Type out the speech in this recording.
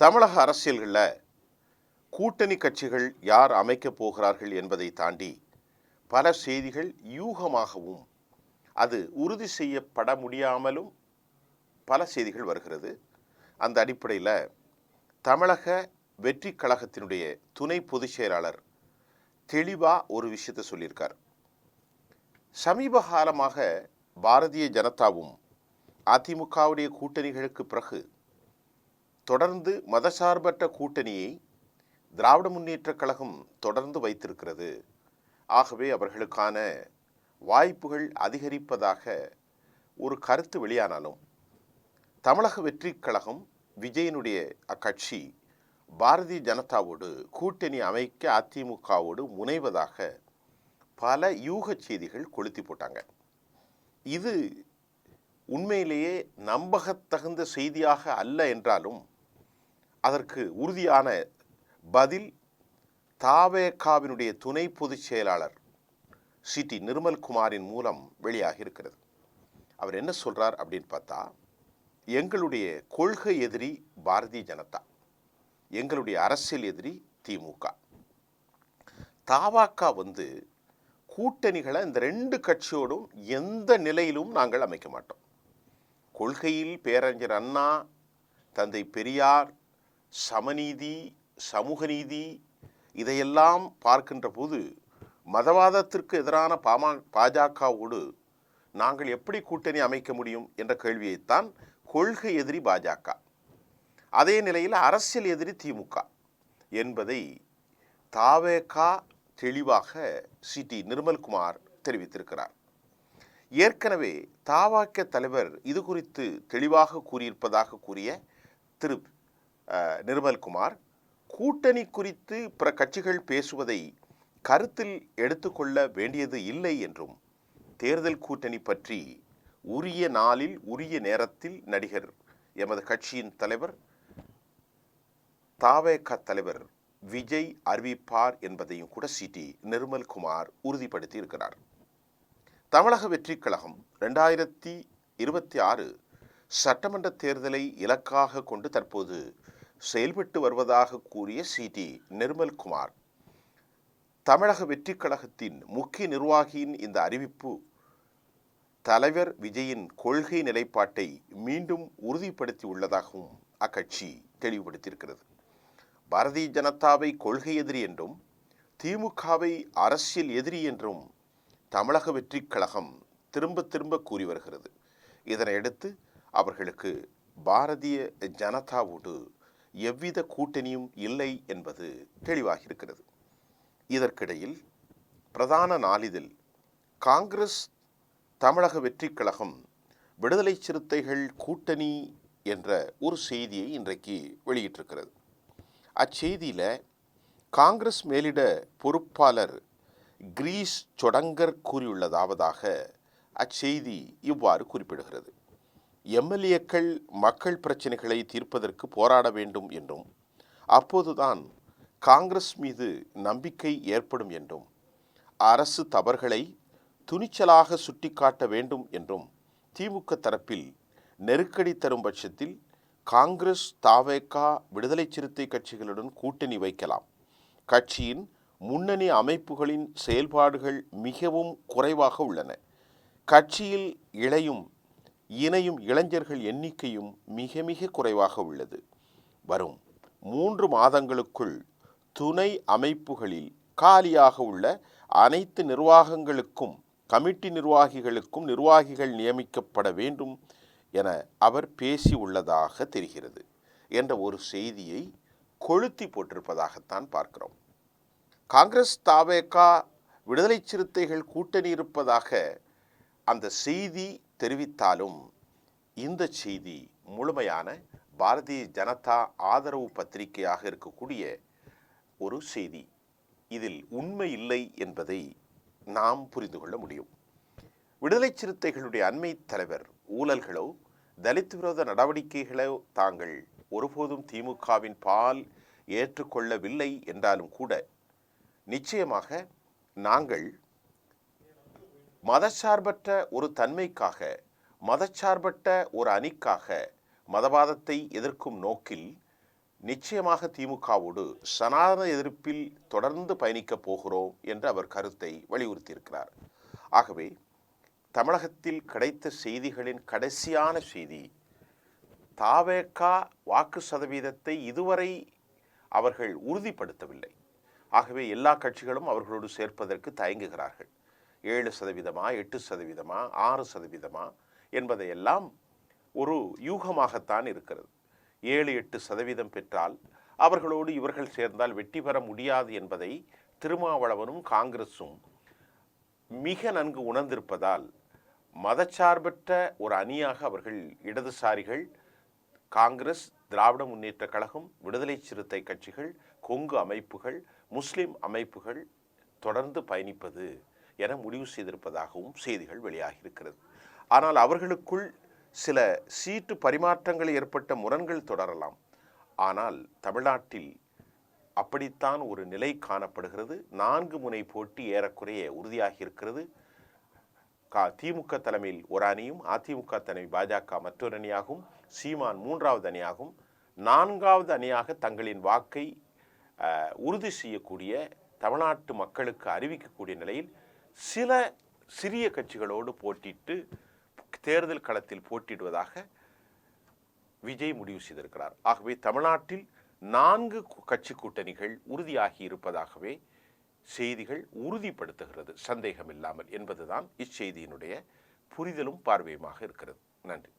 தமிழக அரசியல்களில் கூட்டணி கட்சிகள் யார் அமைக்கப் போகிறார்கள் என்பதை தாண்டி பல செய்திகள் யூகமாகவும் அது உறுதி செய்யப்பட முடியாமலும் பல செய்திகள் வருகிறது. அந்த அடிப்படையில் தமிழக வெற்றி கழகத்தினுடைய துணை பொதுச் செயலாளர் தெளிவாக ஒரு விஷயத்தை சொல்லியிருக்கார். சமீப காலமாக பாரதிய ஜனதாவும் அதிமுகவுடைய கூட்டணிகளுக்கு பிறகு தொடர்ந்து மதசார்பற்ற கூட்டணியை திராவிட முன்னேற்றக் கழகம் தொடர்ந்து வைத்திருக்கிறது. ஆகவே அவர்களுக்கான வாய்ப்புகள் அதிகரிப்பதாக ஒரு கருத்து வெளியானாலும் தமிழக வெற்றி கழகம் விஜயனுடைய அக்கட்சி பாரதிய ஜனதாவோடு கூட்டணி அமைக்க அதிமுகவோடு முனைவதாக பல யூக செய்திகள் கொளுத்தி போட்டாங்க. இது உண்மையிலேயே நம்பகத்தகுந்த செய்தியாக அல்ல என்றாலும் அதற்கு உறுதியான பதில் தவேகாவினுடைய துணை பொதுச் செயலாளர் சி.டி. நிர்மல்குமாரின் மூலம் வெளியாகி இருக்கிறது. அவர் என்ன சொல்றார் அப்படின்னு பார்த்தா, எங்களுடைய கொள்கை எதிரி பாரதிய ஜனதா, எங்களுடைய அரசியல் எதிரி திமுக. தவேகா கூட்டணிகளை இந்த ரெண்டு கட்சியோடும் எந்த நிலையிலும் நாங்கள் அமைக்க மாட்டோம். கொள்கையில் பேரறிஞர் அண்ணா, தந்தை பெரியார், சமநீதி, சமூக நீதி இதையெல்லாம் பார்க்கின்ற போது மதவாதத்திற்கு எதிரான பாஜகவோடு நாங்கள் எப்படி கூட்டணி அமைக்க முடியும் என்ற கேள்வியைத்தான் கொள்கை எதிரி பாஜக, அதே நிலையில் அரசியல் எதிரி திமுக என்பதை தவேகா தெளிவாக சி.டி. நிர்மல்குமார் தெரிவித்திருக்கிறார். ஏற்கனவே தவேகா தலைவர் இது குறித்து தெளிவாக கூறியிருப்பதாக கூறிய திரு நிர்மல்குமார், கூட்டணி குறித்து பிற கட்சிகள் பேசுவதை கருத்தில் எடுத்துக்கொள்ள வேண்டியது இல்லை என்றும், தேர்தல் கூட்டணி பற்றி உரிய நாளில் உரிய நேரத்தில் நடிகர் எமது கட்சியின் தலைவர் தவேகா தலைவர் விஜய் அறிவிப்பார் என்பதையும் கூட சி.டி. நிர்மல்குமார் உறுதிப்படுத்தி இருக்கிறார். தமிழக வெற்றி கழகம் 2026 சட்டமன்ற தேர்தலை இலக்காக கொண்டு தற்போது செயல்பட்டு வருவதாக கூறிய சி.டி. நிர்மல்குமார், தமிழக வெற்றி கழகத்தின் முக்கிய நிர்வாகியின் இந்த அறிவிப்பு தலைவர் விஜயின் கொள்கை நிலைப்பாட்டை மீண்டும் உறுதிப்படுத்தி உள்ளதாகவும் அக்கட்சி தெளிவுபடுத்தியிருக்கிறது. பாரதிய ஜனதாவை கொள்கை எதிரி என்றும் திமுகவை அரசியல் எதிரி என்றும் தமிழக வெற்றி கழகம் திரும்ப திரும்ப கூறி வருகிறது. இதனையடுத்து அவர்களுக்கு பாரதிய ஜனதாவோடு எவ்வித கூட்டணியும் இல்லை என்பது தெளிவாகியிருக்கிறது. இதற்கிடையில் பிரதான நாளிதழ் காங்கிரஸ் தமிழக வெற்றி கழகம் விடுதலை சிறுத்தைகள் கூட்டணி என்ற ஒரு செய்தியை இன்றைக்கு வெளியிட்டிருக்கிறது. அச்செய்தியில் காங்கிரஸ் மேலிட பொறுப்பாளர் கிரீஷ் சொடங்கர் கூறியுள்ளதாவதாக அச்செய்தி இவ்வாறு குறிப்பிடுகிறது. எம்எல்ஏக்கள் மக்கள் பிரச்சனைகளை தீர்ப்பதற்கு போராட வேண்டும் என்றும், அப்போதுதான் காங்கிரஸ் மீது நம்பிக்கை ஏற்படும் என்றும், அரசு தவறுகளை துணிச்சலாக சுட்டிக்காட்ட வேண்டும் என்றும், திமுக தரப்பில் நெருக்கடி தரும் பட்சத்தில் காங்கிரஸ் தவேகா விடுதலை சிறுத்தை கட்சிகளுடன் கூட்டணி வைக்கலாம், கட்சியின் முன்னணி அமைப்புகளின் செயல்பாடுகள் மிகவும் குறைவாக உள்ளன, கட்சியில் இணையும் இளைஞர்கள் எண்ணிக்கையும் மிக மிக குறைவாக உள்ளது, வரும் 3 மாதங்களுக்குள் துணை அமைப்புகளில் காலியாக உள்ள அனைத்து நிர்வாகங்களுக்கும் கமிட்டி நிர்வாகிகளுக்கும் நிர்வாகிகள் நியமிக்கப்பட வேண்டும் என அவர் பேசி உள்ளதாக தெரிகிறது என்ற ஒரு செய்தியை கொளுத்தி போட்டிருப்பதாகத்தான் பார்க்கிறோம். காங்கிரஸ் தவேகா விடுதலை சிறுத்தைகள் கூட்டணி இருப்பதாக அந்த செய்தி தெரிவித்தாலும் இந்த செய்தி முழுமையான பாரதிய ஜனதா ஆதரவு பத்திரிகையாக இருக்கக்கூடிய ஒரு செய்தி. இதில் உண்மை இல்லை என்பதை நாம் புரிந்து கொள்ள முடியும். விடுதலை சிறுத்தைகளுடைய அண்மை தலைவர் ஊழல்களோ தலித் விரோத நடவடிக்கைகளோ தாங்கள் ஒருபோதும் திமுகவின் பால் ஏற்றுக்கொள்ளவில்லை என்றாலும் கூட நிச்சயமாக நாங்கள் மதச்சார்பற்ற ஒரு தன்மைக்காக, மதச்சார்பற்ற ஒரு அணிக்காக, மதவாதத்தை எதிர்க்கும் நோக்கில் நிச்சயமாக திமுகவோடு சனாதன எதிர்ப்பில் தொடர்ந்து பயணிக்கப் போகிறோம் என்று அவர் கருத்தை வலியுறுத்தியிருக்கிறார். ஆகவே தமிழகத்தில் கிடைத்த செய்திகளின் கடைசியான செய்தி, தவேக வாக்கு சதவீதத்தை இதுவரை அவர்கள் உறுதிப்படுத்தவில்லை. ஆகவே எல்லா கட்சிகளும் அவர்களோடு சேர்ப்பதற்கு தயங்குகிறார்கள். 7%, 8%, 6% என்பதையெல்லாம் ஒரு யூகமாகத்தான் இருக்கிறது. 7-8% பெற்றால் அவர்களோடு இவர்கள் சேர்ந்தால் வெற்றி பெற முடியாது என்பதை திருமாவளவனும் காங்கிரஸும் மிக நன்கு உணர்ந்திருப்பதால் மதச்சார்பற்ற ஒரு அணியாக அவர்கள் இடதுசாரிகள், காங்கிரஸ், திராவிட முன்னேற்ற கழகம், விடுதலை சிறுத்தை கட்சிகள், கொங்கு அமைப்புகள், முஸ்லிம் அமைப்புகள் தொடர்ந்து பயணிப்பது என முடிவு செய்திருப்பதாகவும் செய்திகள் வெளியாகியிருக்கிறது. ஆனால் அவர்களுக்குள் சில சீட்டு பரிமாற்றங்கள் ஏற்பட்ட முரண்கள் தொடரலாம். ஆனால் தமிழ்நாட்டில் அப்படித்தான் ஒரு நிலை காணப்படுகிறது. 4 முனை போட்டி ஏறக்குறைய உறுதியாகியிருக்கிறது. திமுக தலைமையில் ஒரு அணியும், அதிமுக தலைமை பாஜக மற்றொரு அணியாகவும், சீமான் 3வது அணியாகவும், 4வது அணியாக தங்களின் வாக்கை உறுதி செய்யக்கூடிய, தமிழ்நாட்டு மக்களுக்கு அறிவிக்கக்கூடிய நிலையில் சில சிறிய கட்சிகளோடு போட்டிட்டு தேர்தல் களத்தில் போட்டியிடுவதாக விஜய் முடிவு செய்திருக்கிறார். ஆகவே தமிழ்நாட்டில் 4 கட்சி கூட்டணிகள் உறுதியாகி இருப்பதாகவே செய்திகள் உறுதிப்படுத்துகிறது, சந்தேகமில்லாமல் என்பதுதான் இச்செய்தியினுடைய புரிதலும் பார்வையுமாக இருக்கிறது. நன்றி.